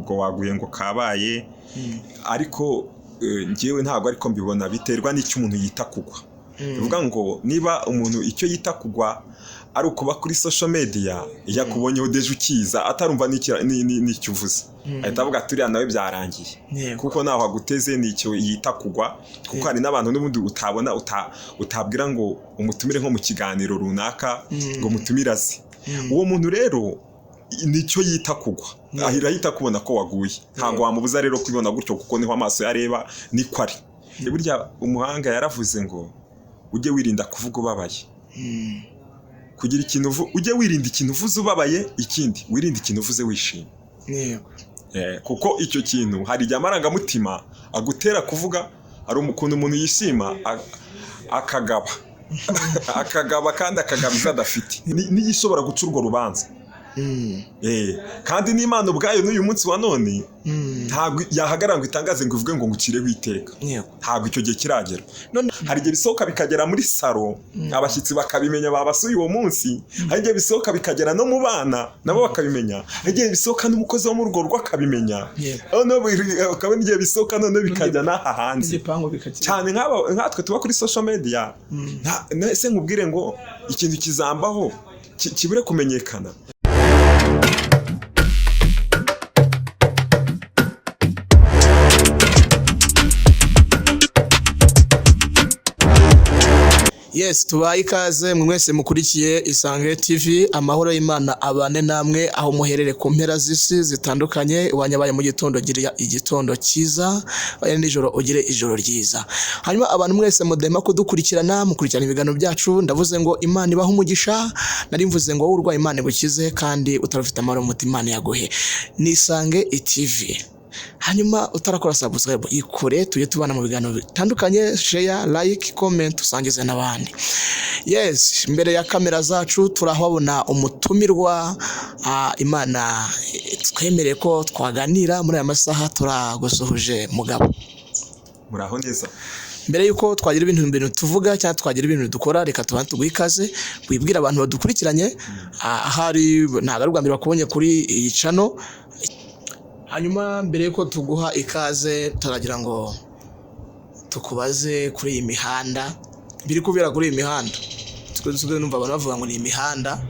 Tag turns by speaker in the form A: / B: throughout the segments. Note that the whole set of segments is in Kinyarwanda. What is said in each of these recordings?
A: ubwo waguye ngo kabaye ariko ngewe ntabwo ariko mbibona biterwa n'icyo umuntu yita kugwa bivuga ngo niba umuntu icyo yita kugwa ari ukuba kuri social media yakubonyeho deje ukiza atarumva n'icyo uvuze ahita avuga turiya nawe byarangiye kuko naho aguteze n'icyo yita kugwa kuko hari n'abantu n'ubundi utabona utabwira ngo umutumire nko mu kiganiro runaka ngo mutumiraze uwo muntu rero nicyo yita kugwa ahita kubona ko waguye ntabwo wamubuza rero kubibona gutyo kuko niho amaso yareba niko ari burya umuhanga yaravuze ngo ujye wirinda kuvuga ubabaye kugira ikintu ujye wirinda ikintu uvuze ubabaye ikindi wirinda ikintu uvuze wishimye kuko icyo kintu hari igihe amarangamutima agutera kuvuga ari ukuntu umuntu yishima akagaba kandi akagabiza adafite niyo ishobora guca urwo rubanza kandi n'Imana ubwayo n'uyu munsi wa none ntabwo yahagarara ngo itangaze ngo ivuge ngo ngucireho iteka ntabwo icyo gihe kiragera hari igihe bisohoka bikagera muri saro abashyitsi bakabimenya babasuye uwo munsi hari igihe bisohoka bikagera no mu bana nabo bakabimenya hari igihe bisohoka n'umukozi wo mu rugo rw'akabimenya ukabona igihe bisohoka none bikajya n'aha hanze cyane nkatwe tuba kuri social media ese nkubwire ngo ikintu kizambaho kibure kumenyekana.
B: Yes, tubaye ikaze mwese mukurikiye Isange TV, amahoro y'Imana abane namwe aho muherere ku mpera z'isi zitandukanye, wanyabaye mu gitondo gira igitondo cyiza, waye nijoro ugire ijoro ryiza. Hanyuma abantu mwese mudema kudukurikirana, mukurikirana ibiganiro byacu, ndavuze ngo Imana ibaha umugisha, nari mvuze ngo urwaye Imana gukize kandi utarafite amahoro mu mutima Imana yaguhe. Ni Isange TV. Hanyuma utarakora subscribe ikore tujye tubana mu biganiro bitandukanye, share, like, comment, usangize n'abandi. Yes, mbere ya kamera zacu turahabona umutumirwa Imana twemereye ko twaganira muri aya masaha. Turagusuhuje mugabo.
A: Muraho neza.
B: Mbere yuko twagira ibintu tuvuga cyangwa twagira ibintu dukora, reka tubane tuguhikaze wibwira abantu badukurikiranye ahari ntago rwa mbere bakubonye kuri iyi channel. Hanyuma mbere yuko tuguha ikaze turagira ngo tukubaze kuri iyi mihanda biri kubera kuri iyi mihanda. Tuko numva abantu bavuga ngo ni imihanda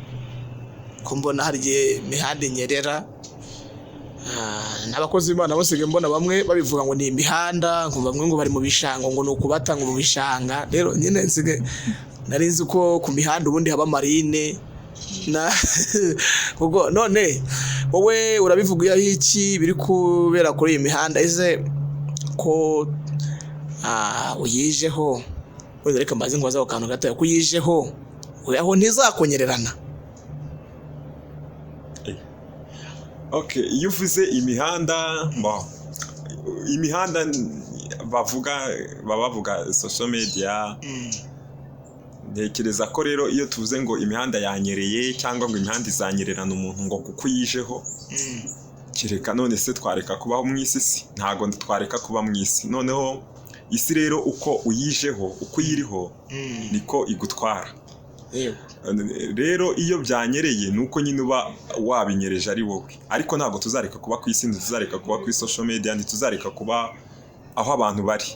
B: ko mbona hari igihe imihanda inyerera, n'abakozi b'Imana bose mbona bamwe babivuga ngo ni imihanda, ngo bamwe ngo bari mu bishanga ngo nukubata ngo mu bishanga. Rero nyine nsige narinzi ko ku mihanda ubundi haba marine na kuko none wowe urabivuga iki biri kubera kuri iyi mihanda? Ese ko uyijeho wenda reka mbaze ngo bazaho kantu gato kuyijeho aho ntizakonyererana.
A: Okay, iyo uvuze imihanda imihanda bavuga social media, ntekereza ko rero iyo tuvuze ngo imihanda yanyereye cyangwa ngo imihanda izanyererana umuntu ngo kuko yijeho kireka none se twareka kubaho mu isi? Ntago twareka kuba mu isi. Noneho isi rero uko uyijeho uko yiriho niko igutwara. Rero iyo byanyereye nuko nyine uba wabinyereje ari wowe, ariko ntago tuzareka kuba ku isi, ntituzareka kuba kuri social media, ntituzareka kuba aho abantu bari.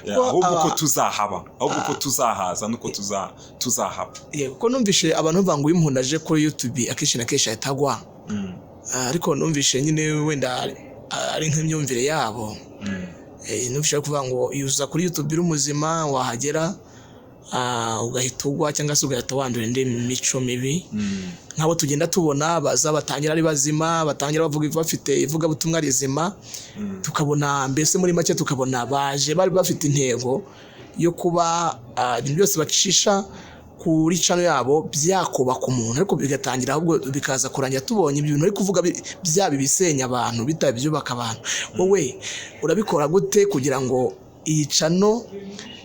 A: Ahubwo ko tuzahaba, ahubwo ko tuzahaza nuko tuzahaba.
B: Ko numvishe abantu bavuga ngo umuntu aje kuri YouTube akenshi na kenshi atagwa, ariko numvishe nyine wenda ari nk'imyumvire yabo. Numvishe kuvuga ngo yuza kuri YouTube uri umuzima wahagera ugahita ugwa cyangwa se ugahita wandura indi mico mibi. Nk'abo tugenda tubona baza batangira ari bazima, batangira bavuga bafite ivuga butumwa rizima, tukabona mbese muri make tukabona baje bari bafite intego yo kuba ibintu byose bacisha kuri channel yabo byakoba ku muntu, ariko bigatangira ahubwo bikaza kurangira tubonye ibintu ari kuvuga byabi bisenya abantu bitabyubaka abantu. Wowe urabikora gute kugira ngo iyi channel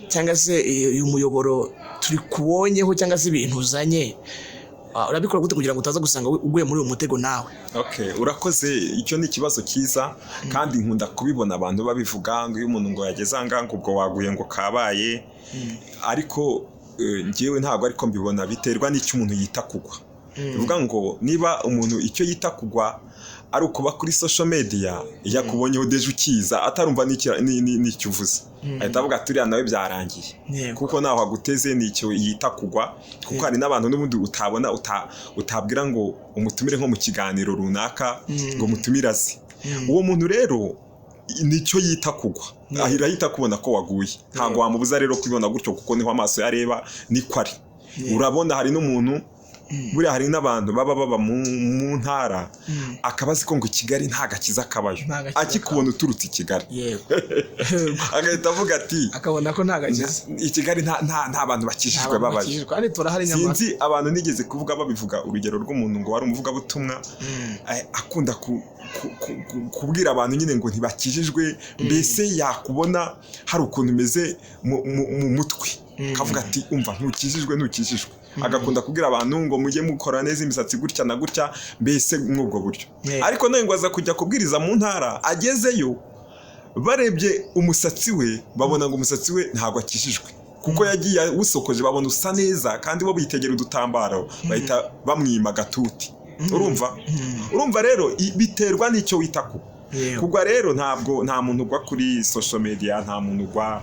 B: cyangwa se uyu muyoboro turi kubonyeho cyangwa se ibintu uzanye urabikora gute kugira ngo utaza gusanga uguye muri uwo mutego nawe?
A: Okay, urakoze. Icyo ni ikibazo cyiza kandi nkunda kubibona abantu babivuga ngo iyo umuntu ngo yageze anga ubwo waguye ngo kabaye, ariko ngewe ntabwo ariko mbibona biterwa n'icyo umuntu yita kugwa. Bivuga ngo niba umuntu icyo yita kugwa ari ukuba kuri social media yakubonyeho deje ukiza atarumva n'icyo uvuze ahita avuga ati uriya nawe byarangiye kuko naho aguteze n'icyo yita kugwa kuko hari n'abantu n'ubundi utabona utabwira ngo umutumire nko mu kiganiro runaka ngo mutumire azi uwo muntu rero nicyo yita kugwa ahita kubona ko waguye ntabwo wamubuza rero kubibona gutyo kuko niho amaso yareba niko ari urabona hari n'umuntu buriya hari n'abantu baba mu ntara akabazi ko ngo Kigali nta gakiza kabayo akikubona uturutse i Kigali agahita avuga ati
B: akabona ko nta gakiza
A: i Kigali nta bantu bakishijwe babayo sinzi abantu nigeze kuvuga babivuga urugero rw'umuntu ngo wari umuvugabutumwa akunda kubwira abantu nyine ngo ntibakijijwe mbese yakubona hari ukuntu umeze mu mutwe kavuga ati umva ntukijijwe agakunda kubwira abantu ngo mujye mukora neza imisatsi gutya na gutya mbese mw'ubwo buryo ariko nawe ngo aza kujya kubwiriza mu ntara agezeyo barebye umusatsi we babona ngo umusatsi we ntabwo akijijwe kuko yagiye usokoje babona usa neza kandi bo bitegera udutambaro bahita bamwima agatuti urumva rero biterwa n'icyo wita kugwa rero nta muntu ugwa kuri social media nta muntu ugwa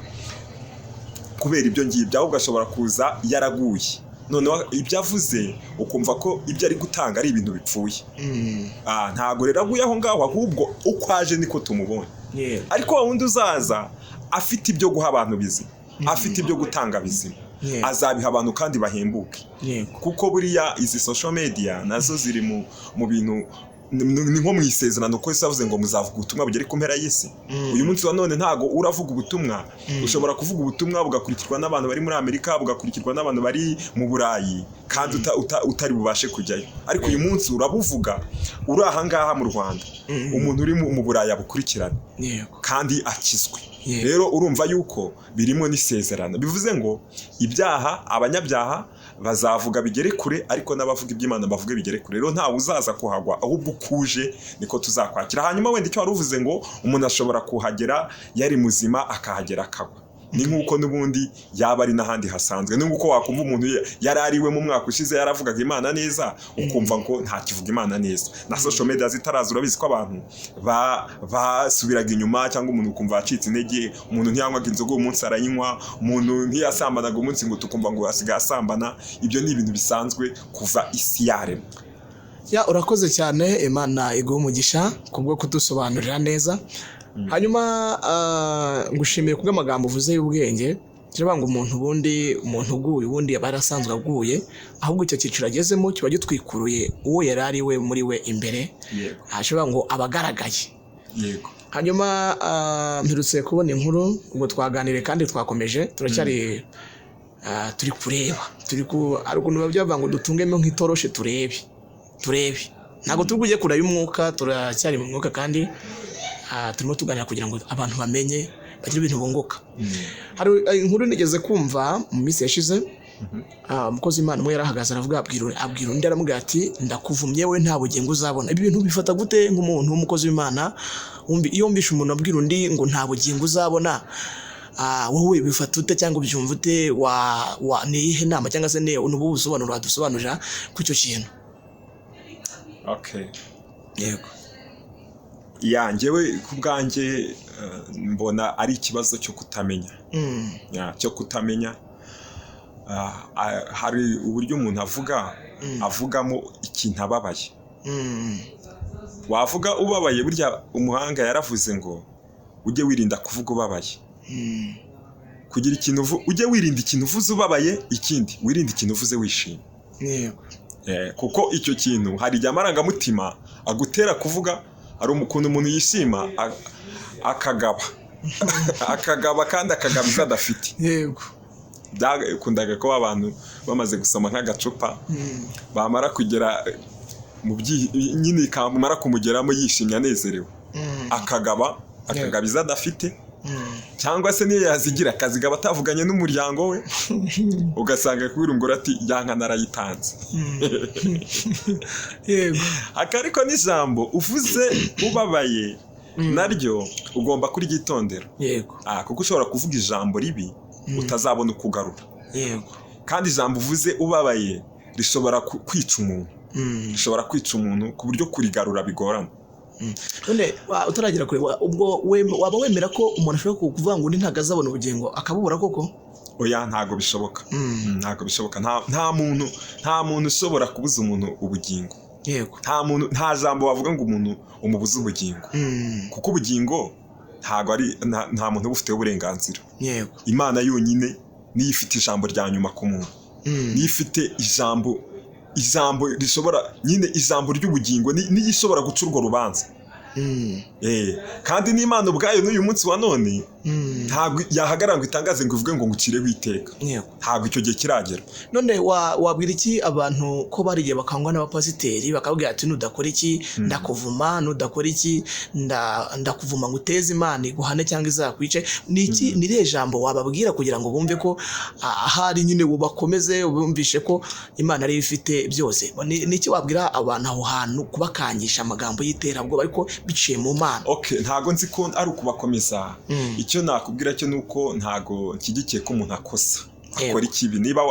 A: kubera ibyo ngibyo ahubwo ashobora kuza yaraguye noneho ibyo avuze ukumva ko ibyo ari gutanga ari ibintu bipfuye ntabwo rero aguye aho ngaho ahubwo uko aje niko tumubonye ariko wundi uzaza afite ibyo guha abantu bizima afite ibyo gutanga bizima azabiha abantu kandi bahembuke kuko buriya izi social media nazo ziri mu bintu ni nko mu isezerano ko yavuze ngo muzavuga ubutumwa bugere ku mpera y'isi uyu munsi wa none ntago uravuga ubutumwa ushobora kuvuga ubutumwa bugakurikirwa n'abantu bari muri Amerika bugakurikirwa n'abantu bari mu Burayi kandi utari bubashe kujyayo ariko uyu munsi urabuvuga uri aha ngaha mu Rwanda umuntu uri mu Burayi abukurikirana kandi akizwe rero urumva yuko birimo n'isezerano bivuze ngo ibyaha abanyabyaha bazavuga bigere kure ariko n'abavuga iby'Imana bavuga bigere kure rero ntawe uzaza kuhagwa ahubwo ukuje niko tuzakwakira hanyuma wenda icyo waruvuze ngo umuntu ashobora kuhagera yari muzima akahagera akagwa ni nkuko n'ubundi yaba ari n'ahandi hasanzwe ni nkuko wakumva umuntu yari ariwe mu mwaka ushize yaravugaga Imana neza ukumva ngo nta kivuga Imana neza na social media zitaraza urabizi ko abantu basubiraga inyuma cyangwa umuntu ukumva acitse intege umuntu ntiyanywaga inzoga umunsi arayinywa umuntu ntiyasambanaga umunsi ngo tukumva ngo asigaye asambana ibyo ni ibintu bisanzwe kuva isi yaremwa
B: urakoze cyane Imana iguha umugisha kubwo kudusobanurira neza hanyuma ngushimiye kubw'amagambo uvuze y'ubwenge kiraba ngo umuntu uguye ubundi yaba yarasanzwe aguye ahubwo icyo cyiciro agezemo kiba gitwikuruye uwo yari ari we muri we imbere ashobora ngo abagaragaye hanyuma mperutse kubona inkuru ubwo twaganire kandi twakomeje turacyari turi kureba ari ukuntu bavuga ngo dutungemo nk'itoroshe turebe ntabwo turi kujya kure y'umwuka turacyari mu mwuka kandi turimo tuganira kugira ngo abantu bamenye bagire ibintu bunguka hari inkuru nigeze kumva mu minsi yashize umukozi w'Imana umwe yarahagaze aravuga abwira undi aramubwira ati ndakuvumye we nta bugingo uzabona ibi bintu bifata gute nk'umuntu w'umukozi w'Imana iyo wumvishe umuntu abwira undi ngo nta bugingo uzabona wowe bifata ute cyangwa ubyumva ute ni iyihe nama cyangwa se n'ubu busobanuro wadusobanurira ku icyo kintu
A: yego yanjyewe ku bwanjye mbona ari ikibazo cyo kutamenya hari uburyo umuntu avugamo ikintu ababaye wavuga ubabaye burya umuhanga yaravuze ngo ujye wirinda kuvuga ubabaye kugira ikintu ujye wirinda ikintu uvuze ubabaye ikindi wirinda ikintu uvuze wishimye kuko icyo kintu hari igihe amarangamutima agutera kuvuga hari ukuntu umuntu yishima akagaba kandi akagaba ibyo adafite byakundaga ko abantu bamaze gusoma nk'agacupa bamara kugera mu nyine kamara kumugeramo yishimye anezerewe akagaba ibyo adafite cyangwa se niyo yazigira akazigaba atavuganye n'umuryango we ugasanga kwirungura ati yanka narayitanze akariko n'ijambo uvuze ubabaye naryo ugomba kuryitondera kuko ushobora kuvuga ijambo ribi utazabona ukugarura kandi ijambo uvuze ubabaye rishobora kwica umuntu ku buryo kurigarura bigorana
B: none utaragira kure ubwo waba wemera ko umuntu ashobora kuvuga ngo undi ntago azabona ubugingo akabubura koko?
A: Oya, ntago bishoboka. Ntago bishoboka. Nta muntu ushobora kubuza umuntu ubugingo.
B: Yego.
A: Nta jambo wavuga ngo umuntu umubuza ubugingo. Kuko ubugingo ntago ari nta muntu ubufite uburenganzira.
B: Yego.
A: Imana yonyine niyo ifite ijambo rya nyuma ku muntu. Niyo ifite ijambo rishobora nyine ijambo ry'ubugingo niyo ishobora guca urwo rubanza. Kandi n'Imana ubwayo n'uyu munsi wa none ntabwo yahagarara ngo itangaze ngo ivuge ngo ngucireho iteka. Ntabwo icyo gihe kiragera.
B: None wabwira iki abantu ko barigiye bakangwa n'abapasiteri bakabwira ati nudakora iki ndakuvuma, nudakora iki ndakuvuma ngo uteze Imana iguhane cyangwa izakwice? Niki nire jambo wababwira kugira ngo bumve ko ahari nyine bakomeze bumvishe ko Imana ari ifite byose? Niki wabwira abantu aho hantu kubakangisha amagambo y'iterabwoba ariko biciye mu Mana?
A: Ntago nzi ko ari ukubakomeza. Icyo nakubwira cyo nuko ntago nshyigikiye ko umuntu akosa akora ikibi. Niba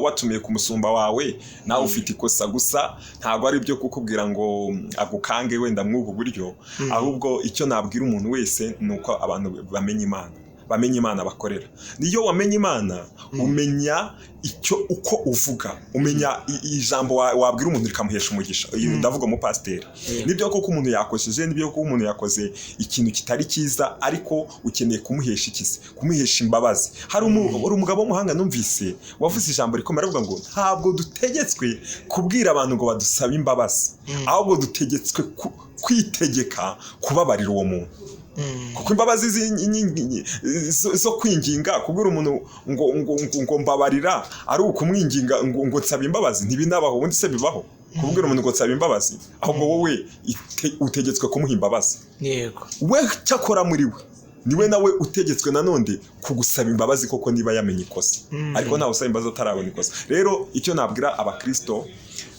A: watumiye ku musumba wawe nawe ufite ikosa, gusa ntago ari byo kukubwira ngo agukange wenda mw'ubu buryo. Ahubwo icyo nabwira umuntu wese nuko abantu bamenye Imana bakorera. Niyo wamenye Imana umenya uko uvuga, umenya ijambo wabwira umuntu rikamuhesha umugisha. Ndavuga mu pasiteri. Nibyo koko umuntu yakosheje, nibyo koko umuntu yakoze ikintu kitari cyiza, ariko ukeneye kumuhesha ikizi, kumuhesha imbabazi. Hari umugabo w'umuhanga numvise wavuze ijambo rikomeye avuga ngo ntabwo dutegetswe kubwira abantu ngo badusabe imbabazi, ahubwo dutegetswe kwitegeka kubabarira uwo muntu. Kuko imbabazi zo kwinginga kubwira umuntu ngo mbabarira ari ukumwinginga ngo nsaba imbabazi ntibinabaho. Ubundi se bibaho kubwira umuntu ngo nsaba imbabazi? Ahubwo wowe utegetswe kumuha imbabazi.
B: Yego.
A: We cyakora muri we niwe nawe utegetswe nanone kugusaba imbabazi koko niba yamenye ikosa. Ariko ntawe usaba imbabazi atarabona ikosa. Rero icyo nabwira abakristo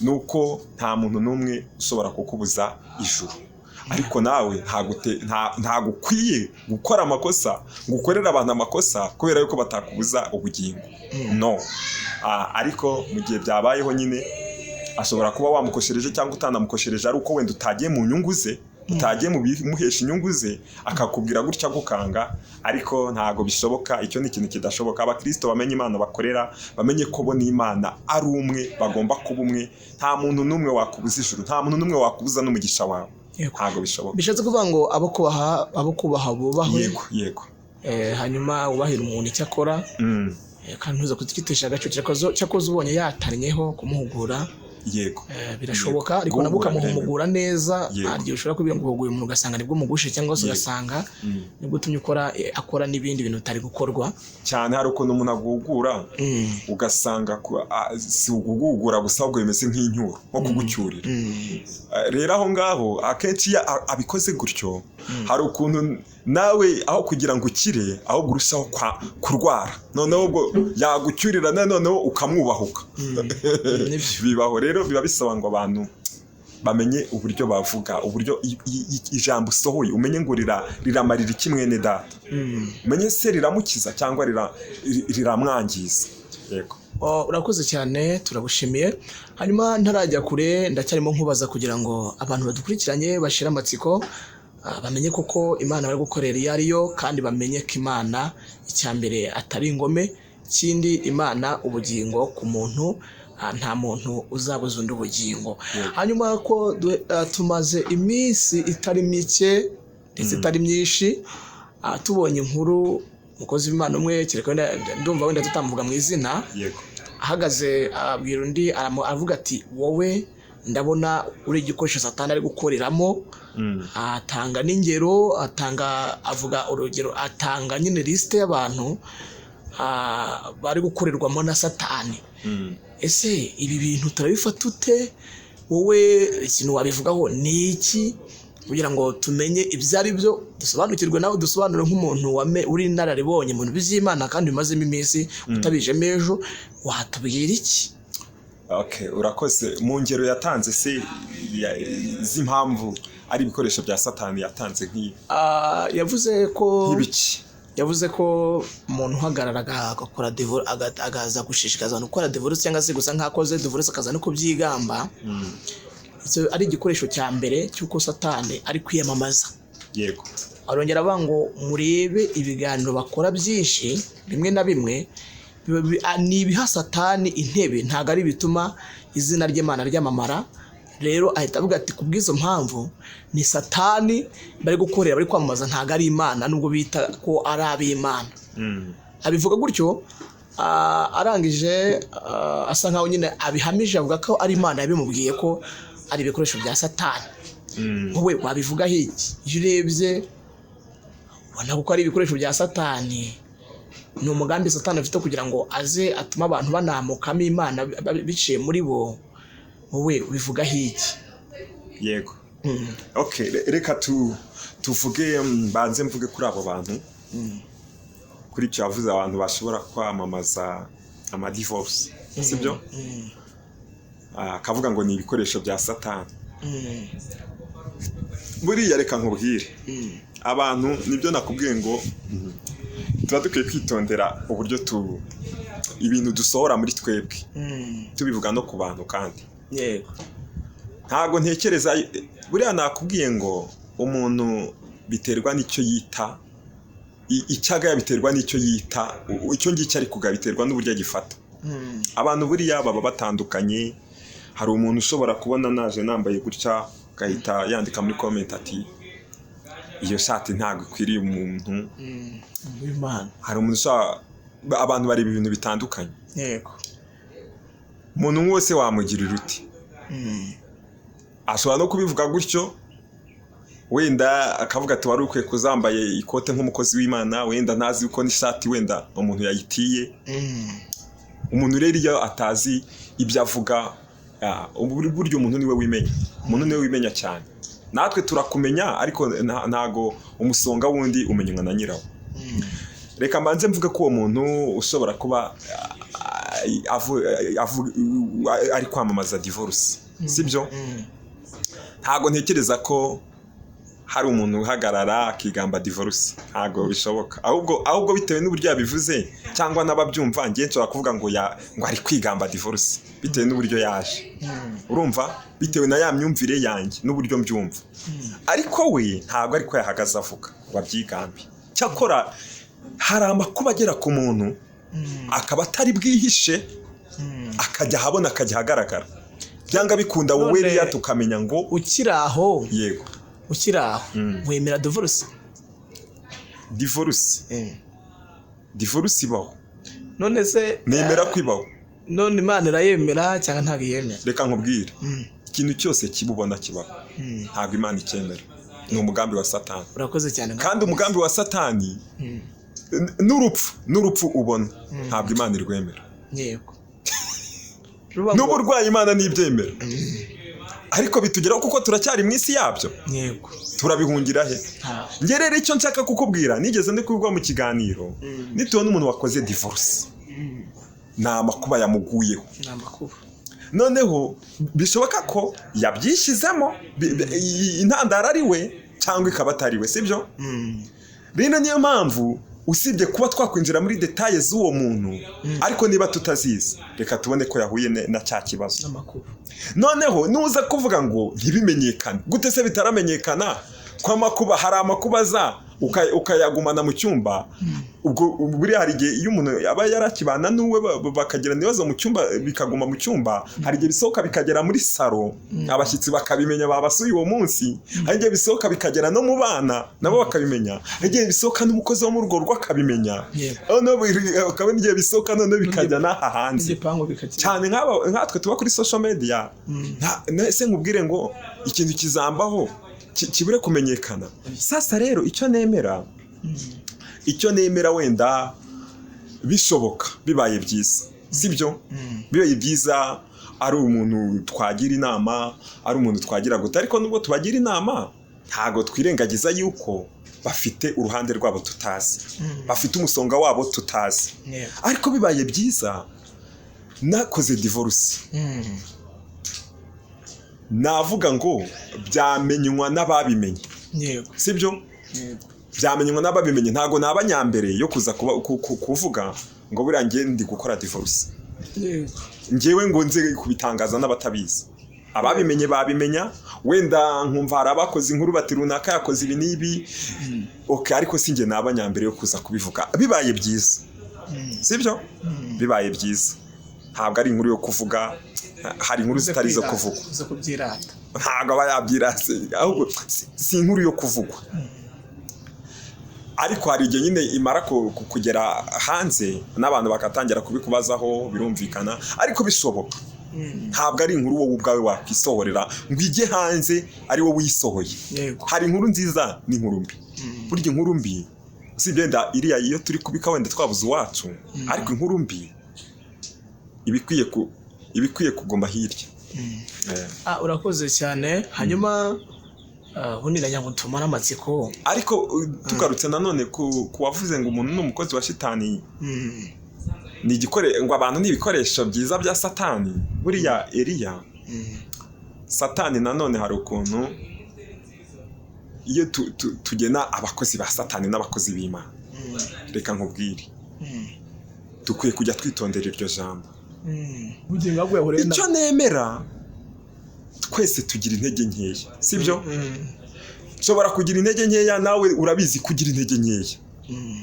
A: nuko nta muntu n'umwe ushobora kukubuza ijuru. Ariko nawe ntago ukwiye gukora amakosa, gukorera abantu amakosa kubera yuko batakubuza ubugingo. No. Ariko mu gihe byabayeho nyine ashobora kuba wamukoshereje cyangwa utanamukoshereje ari uko wenda utagiye mu nyungu ze, utagiye mu bimuhesha inyungu ze, akakubwira gutya gukanga. Ariko ntago bishoboka. Icyo ni ikintu kidashoboka. Abakristo bamenye Imana bakorera, bamenye ko bo n'Imana ari umwe, bagomba kuba umwe. Nta muntu n'umwe wakubuza ijuru, nta muntu n'umwe wakubuza n'umugisha wawe. Ntago bishoboka.
B: Bishatse kuvuga ngo abo kubaha bubahwe.
A: Yego.
B: Hanyuma ubahira umuntu icyo akora. Kandi ntuza kutitesha agaciro cyakoze ubonye yatannyeho kumuhugura.
A: Yego.
B: Birashoboka, ariko nabwo ukamuhumugura neza. Haryo ushobora kubwira ngo uhuguye umuntu ugasanga nibwo mugushe, cyangwa se ugasanga nibwo utumye akora n'ibindi bintu bitari gukorwa
A: cyane. Hari ukuntu umuntu aguhugura ugasanga si uguhugura gusa ahubwo bimeze nk'inyuro nko kugucyurira. Rero aho ngaho akenshi abikoze gutyo, hari ukuntu nawe aho kugira ngo ukire ahubwo urushaho kurwara, noneho ubwo yagucyurira noneho ukamwubahuka. Bibaho rero, biba bisaba ngo abantu bamenye uburyo bavuga, uburyo ijambo usohoye umenye ngo riramarira iki mwene data, umenye se riramukiza cyangwa riramwangiza. Yego.
B: Urakoze cyane, turagushimiye. Hanyuma ntarajya kure ndacyarimo nkubaza kugira ngo abantu badukurikiranye bashira amatsiko, bamenye koko Imana bari gukorera iyo ariyo, kandi bamenye ko Imana icyambere atari ingome, ikindi Imana ubugingo ku muntu, nta muntu uzabuza undi ubugingo. Hanyuma ko tumaze iminsi itari mike ndetse itari myinshi, tubonye inkuru umukozi w'Imana umwe, kereka ndumva wenda tutamuvuga mu izina, ahagaze abwira undi aravuga ati wowe ndabona uri igikoresho Satani ari gukoreramo. Atanga n'ingero, avuga urugero, atanga nyine liste y'abantu bari gukorerwamo na Satani. Ese ibi bintu turabifata ute? Wowe ikintu wabivugaho ni iki kugira ngo tumenye ibyo ari byo, dusobanukirwe nawe dusobanure nk'umuntu uri inararibonye mu bintu by'Imana kandi bimazemo iminsi utabijemo ejo, watubwira iki?
A: Urakoze. Mu ngero yatanze se z'impamvu ari ibikoresho bya Satani yatanze nk'iyi,
B: yavuze ko
A: nk'ibiki?
B: Yavuze ko umuntu uhagarara agakora divorce, agaza gushishikaza abantu gukora divorce, cyangwa se gusa nk'akoze divorce akaza no kubyigamba. icyo ari igikoresho cya mbere cy'uko satani ari kwiyamamaza.
A: Yego.
B: Arongera avuga ngo murebe ibiganiro bakora byinshi bimwe na bimwe ni ibiha satani intebe, ntabwo ari bituma izina ry'Imana ryamamara. Rero ahita avuga ati kubw'izo mpamvu ni satani bari gukorera, bari kwamamaza, ntabwo ari Imana nubwo bita ko ari ab'Imana. Abivuga gutyo arangije asa nkaho nyine abihamije, avuga ko ari Imana yabimubwiye ko ari ibikoresho bya satani. Wowe wabivuga iki? Iyo urebye ubona ko ari ibikoresho bya satani, ni umugambi satani afite kugira ngo aze atuma abantu banamukamo Imana biciye muri bo. Wowe ubivuga iki?
A: Yego. Okay, reka tuvuge banze mvuge kuri abo bantu. Kuri cyo yavuze abantu bashobora kwamamaza ama divorce, sibyo? Akavuga ngo ni ibikoresho bya satani. Buriya reka nkubwire, abantu nibyo nakubwiye ngo tuba dukwiye kwitondera uburyo ibintu dusohora muri twebwe, tubivuga no ku bantu kandi.
B: Yego.
A: Ntago ntekereza, buriya nakubwiye ngo umuntu biterwa n'icyo yita, icyaga biterwa n'icyo yita, icyo ngicyo ari kugabiterwa n'uburyo agifata. Abantu buriya baba batandukanye. Hari umuntu ushobora kubona naje nambaye gutya gahita yandika muri comment ati iyo shati ntago ikwiriye umuntu w'Imana. Hari umuntu abantu bari ibintu bitandukanye.
B: Yego.
A: Umuntu wose wamugirira uti ashobora no kubivuga gutyo, wenda akavuga ati wari ukwiye kuzambaye ikote nk'umukozi w'Imana, wenda ntazi uko n'ishati wenda umuntu yayitiye. Umuntu rero iyo atazi ibyo avuga, buryo umuntu niwe wimenya. Umuntu niwe wimenya cyane. Natwe turakumenya ariko ntago umusonga wundi umenywa na nyirawo. Reka mbanze mvuga ko uwo muntu ushobora kuba ari kwamamaza divorce, sibyo? Ntago ntekereza ko hari umuntu uhagarara akigamba divorce, ntago bishoboka. Ahubwo bitewe n'uburyo yabivuze cyangwa n'ababyumva, ngiye nshobora kuvuga ngo ari kwigamba divorce bitewe n'uburyo yaje. Urumva? Bitewe na ya myumvire yanjye n'uburyo mbyumva. Ariko we ntago ariko yahagaze avuga wabyigambi. Cyakora hari amakuru agera ku muntu akaba atari bwihishe, akajya habona, akajya hagaragara. Byanga bikunda wowe riya tukamenya ngo
B: ukiraho.
A: Yego.
B: Ukiraho wemera divorce?
A: Divorce ibaho.
B: None se
A: nemera kwibaho.
B: None Imana irayemera cyangwa ntabwo yemera?
A: Reka nkubwire, ikintu cyose kibubona kibaho. Ntabwo Imana icyemera. Ni umugambi wa satani.
B: Urakoze cyane.
A: Kandi umugambi wa satani n'urupfu ubona ntabwo Imana irwemera.
B: Yego.
A: N'uburwayi Imana nibyemera. Ariko bitugeraho kuko turacyari mu isi yabyo.
B: Yego.
A: Turabihungira he? Nge rero icyo nshaka kukubwira, nigeze ndikubwa mu kiganiro, nitubona umuntu wakoze divorce, nta makuba yamuguyeho.
B: Nta makuba.
A: Noneho bishoboka ko yabyishizemo, intandaro ari we cyangwa ikaba atari we, sibyo? Rero niyo mpamvu usibye kuba twakwinjira muri details z'uwo muntu, ariko niba tutazizi, reka tubone ko yahuye na cya kibazo. Noneho nuza kuvuga ngo ntibimenyekane, gute se bitaramenyekana? Kwa makuba hari amakuba za ukayagumana mu cyumba. Ubwo buri hari igihe iyo umuntu aba yarakibana n'uwe bakagera nibazo mu cyumba, bikaguma mu cyumba, hari igihe bisohoka bikagera muri saro, abashyitsi bakabimenya babasuye uwo munsi. Hari igihe bisohoka bikagera no mu bana nabo bakabimenya. Hari igihe bisohoka n'umukozi wo mu rugo rw'akabimenya. Ukabona igihe bisohoka none bikajya n'aha hanze cyane. Nkatwe tuba kuri social media, ese nkubwire ngo ikintu kizambaho kibure kumenyekana. Sasa rero icyo nemera wenda bishoboka bibaye byiza, sibyo? Bibaye byiza ari umuntu twagira inama, ari umuntu twagira gute. Ariko nubwo tubagira inama, ntago twirengagiza yuko bafite uruhande rwabo tutazi, bafite umusonga wabo tutazi. Ariko bibaye byiza nakoze divorce, navuga ngo byamenywa n'ababimenye. Sibyo? Byamenywa n'ababimenye. Ntago nabanyambere yo kuza kuvuga ngo buriya ngiye ndi gukora divorce. Ngewe ngo nze kubitangaza n'abatabizi. ababimenye babimenya wenda nkumva hari abakoze inkuru bati runaka yakoze ibi n'ibi okay ariko sinjye n'abanyambere yo kuza kubivuga bibaye byiza sibyo bibaye byiza ntabwo ari inkuru yo kuvuga hari inkuru zitari zo kuvugwa
B: zo kubyirata
A: ntabwo abayabyirase ahubwo si inkuru yo kuvugwa ariko hari igihe nyine imara kugera hanze n'abantu bakatangira kubikubazaho birumvikana ariko bishoboka ntabwo ari inkuru wowe ubwawe wakwisohorera ngo ijye hanze ari wowe wisohoye hari inkuru nziza n'inkuru mbi burya inkuru mbi usibye nda iriya iyo turi kubika wenda twabuze uwacu ariko inkuru mbi ibikwiye kugoma hirya
B: urakoze cyane hanyuma ubundi najya ngo tumare amatsiko
A: ariko tugarutse nanone ku wavuze ngo umuntu ni umukozi wa shitani ni ngo abantu ni ibikoresho byiza bya satani buriya Eliya satani nanone hari ukuntu iyo tugena abakozi ba satani n'abakozi b'Imana reka nkubwire dukwiye kujya twitondera iryo jambo icyo nemera twese tugira intege nkeya sibyo nshobora kugira intege nkeya nawe urabizi kugira intege nkeya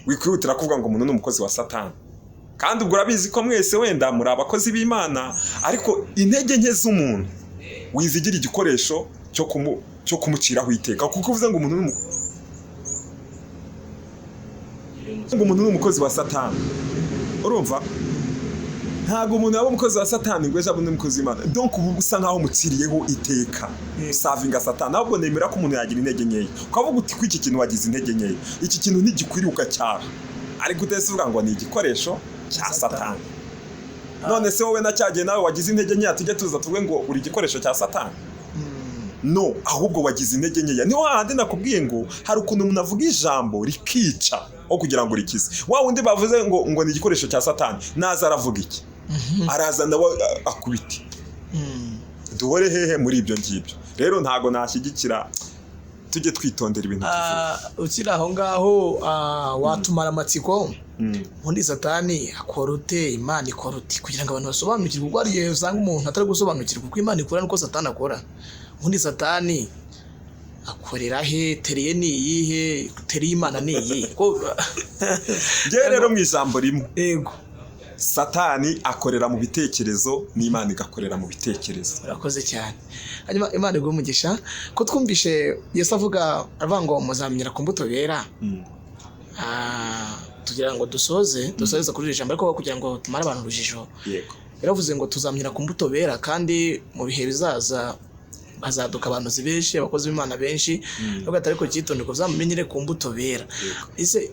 A: wikwihutira kuvuga ngo umuntu ni umukozi wa satani kandi ubwo urabizi ko mwese wenda muri abakozi b'Imana ariko intege nke z'umuntu wizigira igikoresho cyo kumuciraho iteka kuko uvuze ngo umuntu ni umukozi wa satani urumva ntabwo umuntu yaba umukozi wa satani ngo ejo abone umukozi w'Imana donc ubu gusa nkaho muciriyeho iteka savinga satani ahubwo nemera ko umuntu yagira intege nkeya ukavuga uti ko iki kintu wagize intege nkeya iki kintu ntigikwiriye ukacyara ariko utese uvuga ngo ni igikoresho cya satani none se wowe nacyagiye nawe wagize intege nkeya tujye tuza tuvuge ngo uri igikoresho cya satani no ahubwo wagize intege nkeya niho handi nakubwiye ngo hari ukuntu umuntu avuga ijambo rikica aho kugira ngo rikize wa wundi bavuze ngo ni igikoresho cya satani naza aravuga iki araza nawe akubiti duhore hehe muri ibyo ngibyo rero ntago nashyigikira tujye twitondera ibintu tuvuga
B: ukiri aho ngaho watumara amatsiko ubundi satani akora ute Imana ikora ute kugira ngo abantu basobanukirwe ubwo ariye usanga umuntu atari gusobanukirwa uko Imana ikora nuko satani akora ubundi satani akorera he teriye ni iyihe teriye Imana ni iyihe
A: ngewe rero mu ijambo rimwe
B: yego
A: satani akorera mu bitekerezo n'Imana igakorera mu bitekerezo
B: urakoze cyane hanyuma Imana iguhe umugisha ko twumvishe Yesu avuga ngo muzamenyera ku mbuto bera tugira ngo dusoze kuri iri jambo ariko kugira ngo tumare abantu urujijo
A: yego
B: yaravuze ngo tuzamenyera ku mbuto bera kandi mu bihe bizaza hazaduka abantu benshi abakozi b'Imana benshi nubwo atari ko cyitondeko zamumenyere ku mbuto bera ese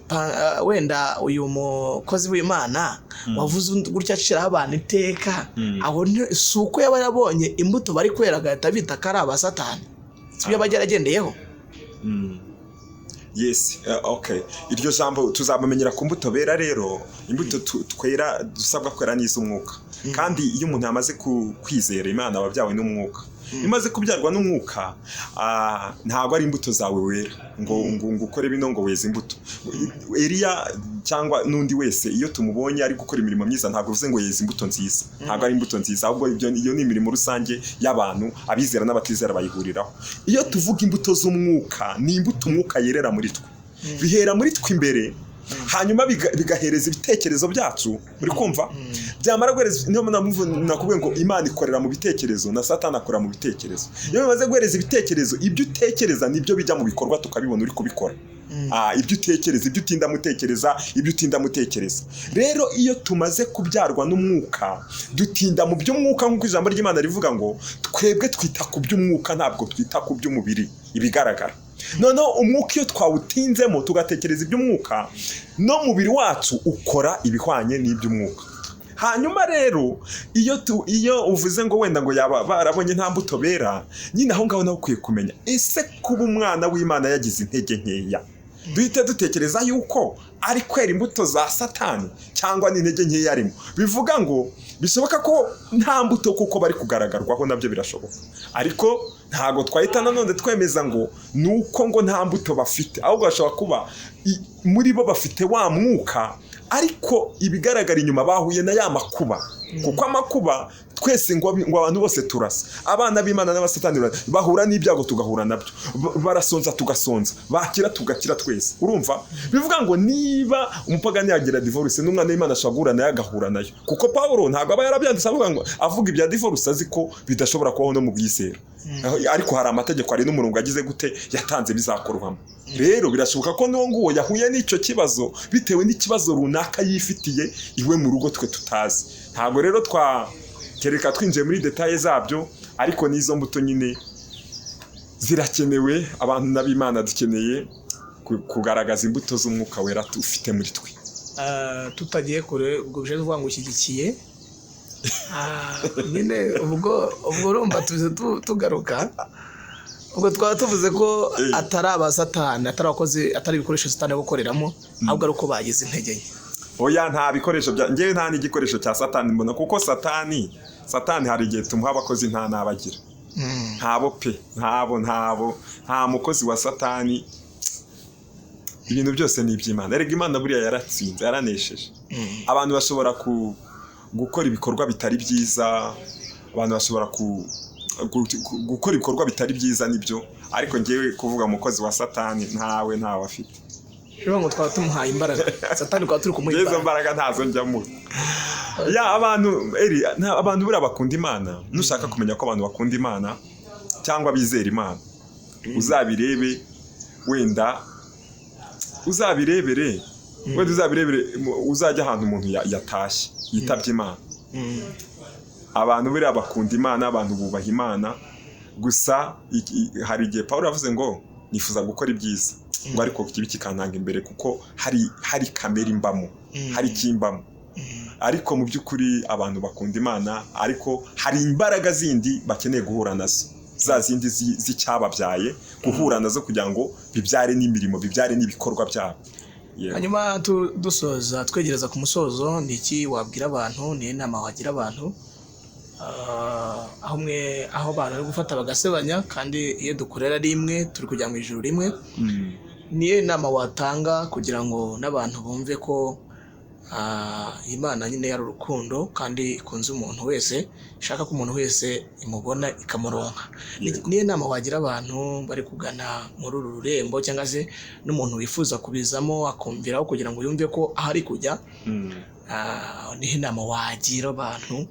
B: wenda uyu mukozi w'Imana wavuze gutya acira abantu iteka aho suko yaba yabonye imbuto bari kwera gahita bita kari aba satani sibyo bageragendeyeho
A: yes okay iryo jambo tuzamumenyera ku mbuto bera rero imbuto twera dusabwa kwera n'iz'umwuka kandi iyo umuntu yamaze kwizera Imana wabyawe n'umwuka imaze kubyarwa n'umwuka ntabwo ari imbuto zawe wera ngo ukore bino ngo weze imbuto Eliya cyangwa n'undi wese iyo tumubonye ari gukora imirimo myiza ntabwo uvuze ngo yeze imbuto nziza ntabwo ari imbuto nziza ahubwo iyo ni imirimo rusange y'abantu abizera n'abatizera bayihuriraho iyo tuvuga imbuto z'umwuka ni imbuto umwuka yerera muri twe bihera muri twe imbere hanyuma bigahereza ibitekerezo byacu muri kumva byamara guhereza niyo nakubwiye ngo Imana ikorera mu bitekerezo na Satani akora mu bitekerezo iyo bimaze guhereza ibitekerezo ibyo utekereza nibyo bijya mu bikorwa tukabibona uri kubikora ibyo utekereza ibyo utinda mutekereza rero iyo tumaze kubyarwa n'umwuka dutinda mu by'umwuka nk'uko ijambo ry'Imana rivuga ngo twebwe twita ku by'umwuka ntabwo twita ku by'umubiri ibigaragara noneho umwuka iyo twawutinzemo tugatekereza iby'umwuka no mubiri wacu ukora ibihwanye n'iby'umwuka hanyuma rero iyo uvuze ngo wenda ngo yaba barabonye nta mbuto bera nyine aho ngaho nawe ukwiye kumenya ese kuba umwana w'Imana yagize intege nkeya duhite dutekereza yuko ari kwera imbuto za Satani cyangwa n'intege nkeya arimo bivuga ngo bishoboka ko nta mbuto kuko bari kugaragarwaho nabyo birashoboka ariko ntago twahita nanone twemeza ngo nuko ngo nta mbuto bafite ahubwo bashobora kuba muri bo bafite wa mwuka ariko ibigaragara inyuma bahuye na ya makuba kuko amakuba twese ngo abantu bose turasa abana b'Imana n'abasatani bahura n'ibyago tugahura nabyo barasonza tugasonza bakira tugakira twese urumva bivuga ngo niba umupagani yagira divorce n'umwana w'Imana ashagura nayo agahura nayo kuko Paulo ntabwo aba yarabyanditse avuga ibya divorce aziko bidashobora kubaho no mu bwisera ariko hari amategeko ari n'umurongo agize gute yatanze bizakorwamo rero birashoboka ko n'uwo yahuye n'icyo kibazo bitewe n'ikibazo runaka yifitiye iwe mu rugo twe tutazi ntabwo rero kereka twinjiye muri detaye zabyo ariko n'izo mbuto nyine zirakenewe abantu n'ab'Imana dukeneye kugaragaza imbuto z'umwuka wera ufite muri twe
B: tutagiye kure ubwo bije tuvuga ngo ushyigikiye nyine ubwo urumva tugaruka ubwo twaba tuvuze ko atari abasatani atari abakozi atari ibikoresho satani yo gukoreramo ahubwo ari uko bagize intege nke
A: oya nta bikoresho ngewe nta n'igikoresho cya satani mbona kuko satani hari igihe tumuha abakozi nta n'abagira ntabo pe nta mukozi wa satani ibintu byose ni iby'Imana erega Imana buriya yaratsinze yaranesheje abantu bashobora gukora ibikorwa bitari byiza abantu bashobora gukora ibikorwa bitari byiza nibyo ariko ngewe kuvuga umukozi wa satani ntawe afite
B: rero ngo twaba tumuhaye imbaraga satani kwa turi kumuha
A: izo mbaraga ntazo njyamo abantu buriya bakunda Imana nushaka kumenya ko abantu bakunda Imana cyangwa bizera Imana uzabirebe wenda uzabirebere uzajya ahantu umuntu yatashye yitabye Imana abantu buriya bakunda Imana abantu bubaha Imana gusa hari igihe Paulo yavuze ngo nifuza gukora ibyiza ngo ariko kibi kikantanga imbere kuko hari kamere imbamo hari kimbamo ariko mu by'ukuri abantu bakunda Imana ariko hari imbaraga zindi bakeneye guhura nazo za zindi z'icyababyaye guhura nazo kugira ngo bibyare n'imirimo bibyare n'ibikorwa byabo
B: hanyuma dusoza twegereza ku musozo ni iki wabwira abantu ni inama wagira abantu aho abantu bari gufata bagasebanya kandi iyo dukorera ari imwe turi kujya mu ijuru rimwe niyo inama watanga kugira ngo n'abantu bumve ko Imana nyine yari urukundo kandi ikunze umuntu wese ishaka ko umuntu wese imubona ikamuronka niyo nama wagira abantu bari kugana muri uru rurembo cyangwa se n'umuntu wifuza kubizamo akumviraho kugira ngo yumve ko ahari kujya niyo inama wagira abantu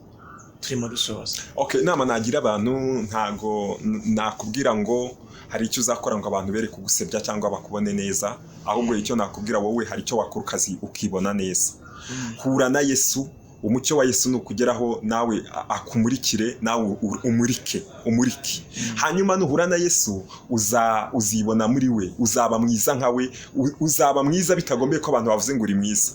B: turimo dusoza
A: inama nagira abantu ntago nakubwira ngo hari icyo uzakora ngo abantu bere kugusebya cyangwa bakubone neza ahubwo icyo nakubwira wowe hari icyo wakora ukazi ukibona neza hura na Yesu umucyo wa Yesu nukugeraho nawe akumurikire nawe umurike hanyuma nuhura na Yesu uzibona muri we uzaba mwiza nkawe uzaba mwiza bitagombeye ko abantu bavuze ngo uri mwiza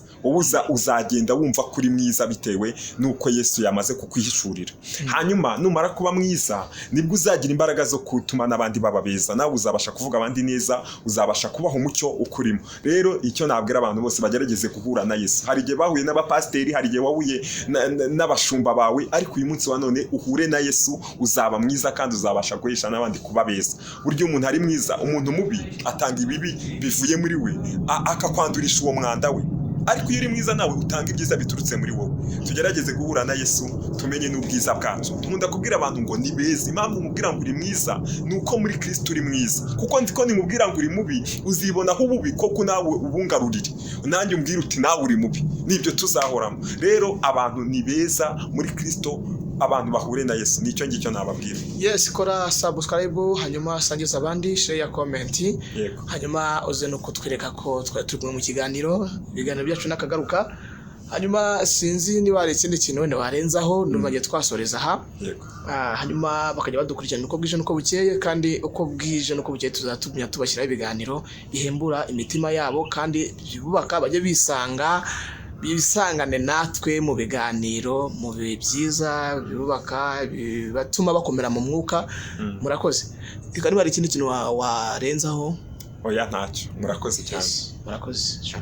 A: uzagenda wumva kuri mwiza bitewe nuko Yesu yamaze kukwihishurira hanyuma numara kuba mwiza nibwo uzagira imbaraga zo gutuma n'abandi baba beza nawe uzabasha kuvuga abandi neza uzabasha kubaho umucyo ukurimo rero icyo nabwira abantu bose bagerageze guhura na Yesu hari igihe bahuye n'abapasteri hari igihe wahuye n'abashumba bawe ariko uyu munsi wa none uhure na Yesu uzaba mwiza kandi uzabasha guhesha n'abandi kuba beza buryo umuntu ari mwiza umuntu mubi atanga ibibi bivuye muri we akakwandurisha uwo mwanda we ariko iyo uri mwiza nawe utanga ibyiza biturutse muri wowe tugerageze guhura na Yesu tumenye n'ubwiza bwacu nkunda kubwira abantu ngo ni beza impamvu mubwira ngo uri mwiza nuko muri Kristo uri mwiza kuko ndiko nimubwira ngo uri mubi uzibonaho ububi koko nawe ubungarurire nanjye umbwira uti nawe uri mubi nibyo tuzahoramo rero abantu ni beza muri Kristo abantu bahure na Yesu nicyo ngicyo nababwira
B: kora subscribe hanyuma sangiza abandi share comment hanyuma uze no kutwereka ko turi mu kiganiro ibiganiro byacu nakagaruka hanyuma sinzi niba hari ikindi kintu wenda warenzaho numvaje twasoreza hanyuma bakajya badukurikirana uko bwije nuko bukeye kandi uko bwije nuko bukeye tuzatumya tubashyiraho ibiganiro bihembura imitima yabo kandi bibubaka bajye bisangane natwe mu biganiro mu bihe byiza bibubaka batuma bakomera mu mwuka murakoze niba hari ikindi kintu warenzaho
A: oya ntacyo murakoze cyane
B: murakoze